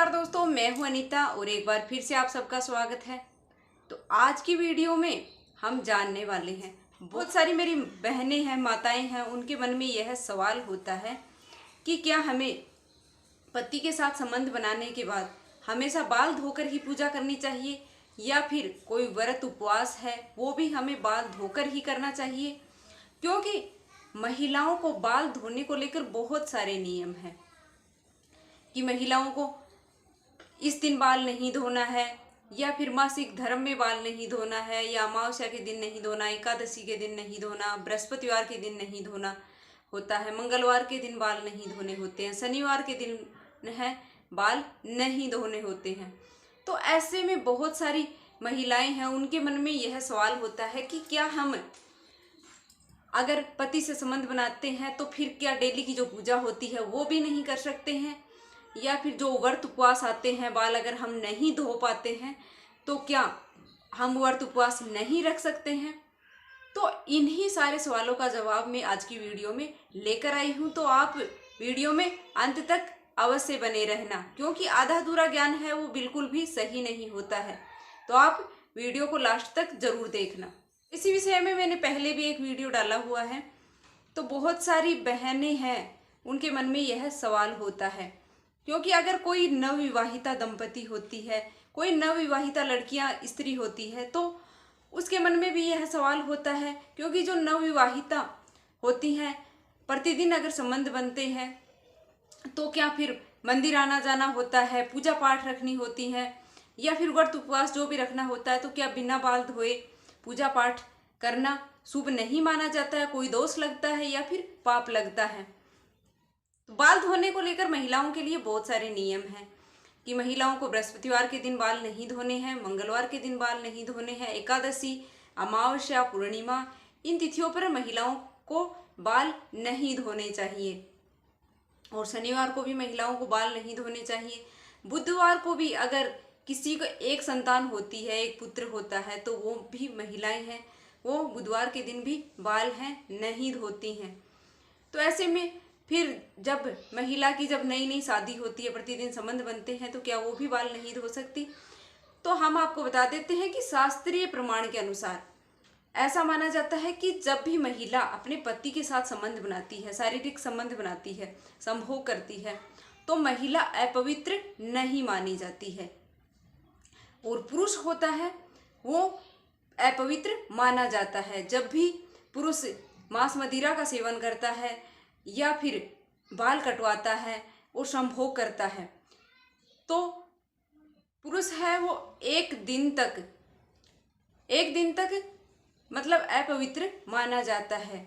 नमस्कार दोस्तों, मैं हूं अनीता और एक बार फिर से आप सबका स्वागत है। तो आज की वीडियो में हम जानने वाले हैं, बहुत सारी मेरी बहनें हैं, माताएं हैं, उनके मन में यह सवाल होता है कि क्या हमें पति के साथ संबंध बनाने के बाद हमेशा बाल धोकर ही पूजा करनी चाहिए या फिर कोई व्रत उपवास है वो भी हमें बाल धोकर ही करना चाहिए। क्योंकि महिलाओं को बाल धोने को लेकर बहुत सारे नियम हैं कि महिलाओं को इस दिन बाल नहीं धोना है या फिर मासिक धर्म में बाल नहीं धोना है या अमावस्या के दिन नहीं धोना, एकादशी के दिन नहीं धोना, बृहस्पतिवार के दिन नहीं धोना होता है, मंगलवार के दिन बाल नहीं धोने होते हैं, शनिवार के दिन है बाल नहीं धोने होते हैं। तो ऐसे में बहुत सारी महिलाएं हैं, उनके मन में यह सवाल होता है कि क्या हम अगर पति से संबंध बनाते हैं तो फिर क्या डेली की जो पूजा होती है वो भी नहीं कर सकते हैं, या फिर जो व्रत उपवास आते हैं बाल अगर हम नहीं धो पाते हैं तो क्या हम व्रत उपवास नहीं रख सकते हैं। तो इन्हीं सारे सवालों का जवाब मैं आज की वीडियो में लेकर आई हूं। तो आप वीडियो में अंत तक अवश्य बने रहना, क्योंकि आधा अधूरा ज्ञान है वो बिल्कुल भी सही नहीं होता है। तो आप वीडियो को लास्ट तक जरूर देखना। इसी विषय में मैंने पहले भी एक वीडियो डाला हुआ है। तो बहुत सारी बहनें हैं, उनके मन में यह सवाल होता है, क्योंकि अगर कोई नवविवाहिता दंपति होती है, कोई नवविवाहिता लड़कियां स्त्री होती है, तो उसके मन में भी यह सवाल होता है। क्योंकि जो नवविवाहिता होती हैं, प्रतिदिन अगर संबंध बनते हैं तो क्या फिर मंदिर आना जाना होता है, पूजा पाठ रखनी होती है या फिर व्रत उपवास जो भी रखना होता है, तो क्या बिना बाल धोए पूजा पाठ करना शुभ नहीं माना जाता है, कोई दोष लगता है या फिर पाप लगता है। तो बाल धोने को लेकर महिलाओं के लिए बहुत सारे नियम हैं कि महिलाओं को बृहस्पतिवार के दिन बाल नहीं धोने हैं, मंगलवार के दिन बाल नहीं धोने हैं, एकादशी, अमावस्या, पूर्णिमा, इन तिथियों पर महिलाओं को बाल नहीं धोने चाहिए। और शनिवार को भी महिलाओं को बाल नहीं धोने चाहिए। बुधवार को भी अगर किसी को एक संतान होती है, एक पुत्र होता है, तो वो भी महिलाएं हैं, वो बुधवार के दिन भी बाल हैं नहीं धोती हैं। तो ऐसे में फिर जब महिला की जब नई नई शादी होती है, प्रतिदिन संबंध बनते हैं, तो क्या वो भी बाल नहीं धो सकती। तो हम आपको बता देते हैं कि शास्त्रीय प्रमाण के अनुसार ऐसा माना जाता है कि जब भी महिला अपने पति के साथ संबंध बनाती है, शारीरिक संबंध बनाती है, संभोग करती है, तो महिला अपवित्र नहीं मानी जाती है। और पुरुष होता है वो अपवित्र माना जाता है। जब भी पुरुष मांस मदिरा का सेवन करता है या फिर बाल कटवाता है और संभोग करता है, तो पुरुष है वो एक दिन तक मतलब अपवित्र माना जाता है।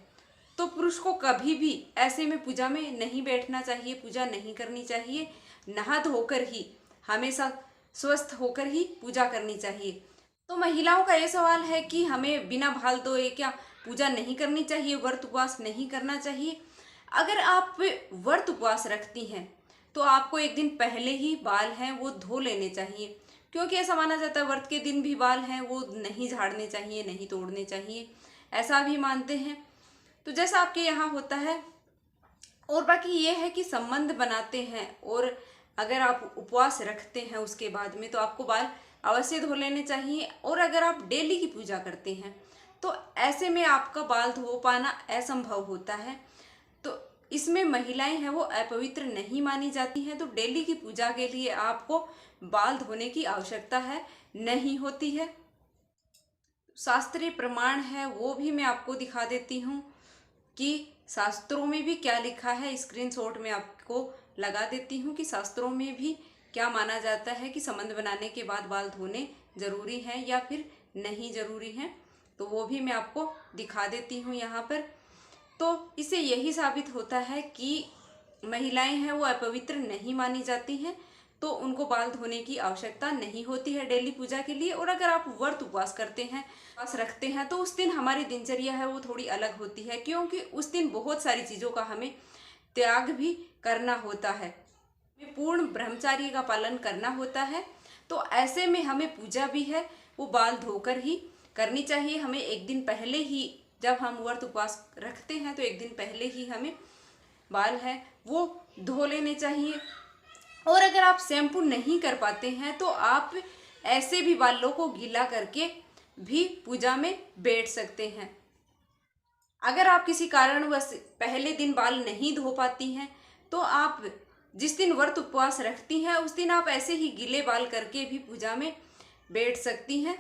तो पुरुष को कभी भी ऐसे में पूजा में नहीं बैठना चाहिए, पूजा नहीं करनी चाहिए। नहा धोकर ही, हमेशा स्वस्थ होकर ही पूजा करनी चाहिए। तो महिलाओं का ये सवाल है कि हमें बिना बाल धोए क्या पूजा नहीं करनी चाहिए, व्रत उपवास नहीं करना चाहिए। अगर आप व्रत उपवास रखती हैं तो आपको एक दिन पहले ही बाल हैं वो धो लेने चाहिए, क्योंकि ऐसा माना जाता है व्रत के दिन भी बाल हैं वो नहीं झाड़ने चाहिए, नहीं तोड़ने चाहिए, ऐसा भी मानते हैं। तो जैसा आपके यहाँ होता है। और बाकी ये है कि संबंध बनाते हैं और अगर आप उपवास रखते हैं उसके बाद में, तो आपको बाल अवश्य धो लेने चाहिए। और अगर आप डेली की पूजा करते हैं तो ऐसे में आपका बाल धो पाना असंभव होता है। तो इसमें महिलाएं हैं वो अपवित्र नहीं मानी जाती हैं। तो डेली की पूजा के लिए आपको बाल धोने की आवश्यकता है नहीं होती है। शास्त्रीय प्रमाण है वो भी मैं आपको दिखा देती हूँ कि शास्त्रों में भी क्या लिखा है। स्क्रीनशॉट में आपको लगा देती हूँ कि शास्त्रों में भी क्या माना जाता है कि संबंध बनाने के बाद बाल धोने जरूरी हैं या फिर नहीं जरूरी हैं। तो वो भी मैं आपको दिखा देती हूँ यहाँ पर। तो इससे यही साबित होता है कि महिलाएं हैं वो अपवित्र नहीं मानी जाती हैं, तो उनको बाल धोने की आवश्यकता नहीं होती है डेली पूजा के लिए। और अगर आप व्रत उपवास करते हैं, उपवास रखते हैं, तो उस दिन हमारी दिनचर्या है वो थोड़ी अलग होती है, क्योंकि उस दिन बहुत सारी चीज़ों का हमें त्याग भी करना होता है, पूर्ण ब्रह्मचर्य का पालन करना होता है। तो ऐसे में हमें पूजा भी है वो बाल धोकर ही करनी चाहिए। हमें एक दिन पहले ही, जब हम व्रत उपवास रखते हैं तो एक दिन पहले ही हमें बाल है वो धो लेने चाहिए। और अगर आप शैम्पू नहीं कर पाते हैं तो आप ऐसे भी बालों को गीला करके भी पूजा में बैठ सकते हैं। अगर आप किसी कारणवश पहले दिन बाल नहीं धो पाती हैं तो आप जिस दिन व्रत उपवास रखती हैं उस दिन आप ऐसे ही गीले बाल करके भी पूजा में बैठ सकती हैं।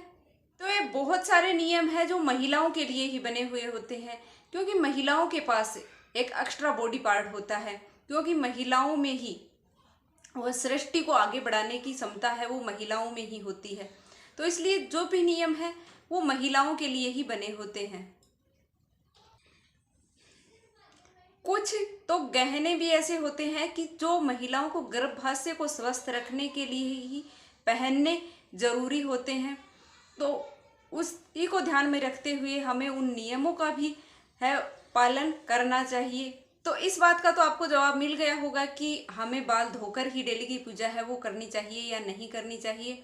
तो ये बहुत सारे नियम हैं जो महिलाओं के लिए ही बने हुए होते हैं, क्योंकि महिलाओं के पास एक एक्स्ट्रा बॉडी पार्ट होता है, क्योंकि महिलाओं में ही वह सृष्टि को आगे बढ़ाने की क्षमता है, वो महिलाओं में ही होती है। तो इसलिए जो भी नियम है वो महिलाओं के लिए ही बने होते हैं। कुछ तो गहने भी ऐसे होते हैं कि जो महिलाओं को गर्भाशय को स्वस्थ रखने के लिए ही पहनने जरूरी होते हैं। तो उसी को ध्यान में रखते हुए हमें उन नियमों का भी है पालन करना चाहिए। तो इस बात का तो आपको जवाब मिल गया होगा कि हमें बाल धोकर ही डेली की पूजा है वो करनी चाहिए या नहीं करनी चाहिए।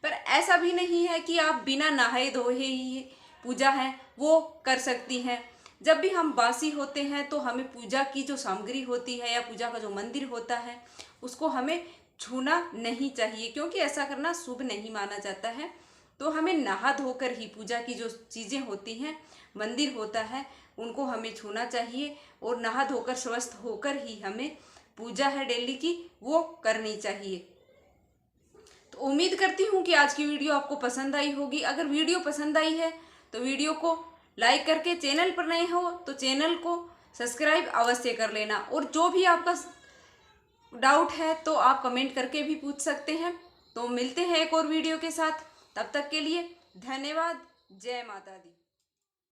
पर ऐसा भी नहीं है कि आप बिना नहाए धोए ही पूजा है वो कर सकती हैं। जब भी हम बासी होते हैं तो हमें पूजा की जो सामग्री होती है या पूजा का जो मंदिर होता है उसको हमें छूना नहीं चाहिए, क्योंकि ऐसा करना शुभ नहीं माना जाता है। तो हमें नहा धोकर ही पूजा की जो चीज़ें होती हैं, मंदिर होता है, उनको हमें छूना चाहिए और नहा धोकर स्वस्थ होकर ही हमें पूजा है डेली की वो करनी चाहिए। तो उम्मीद करती हूँ कि आज की वीडियो आपको पसंद आई होगी। अगर वीडियो पसंद आई है तो वीडियो को लाइक करके, चैनल पर नए हो तो चैनल को सब्सक्राइब अवश्य कर लेना। और जो भी आपका डाउट है तो आप कमेंट करके भी पूछ सकते हैं। तो मिलते हैं एक और वीडियो के साथ, तब तक के लिए धन्यवाद। जय माता दी।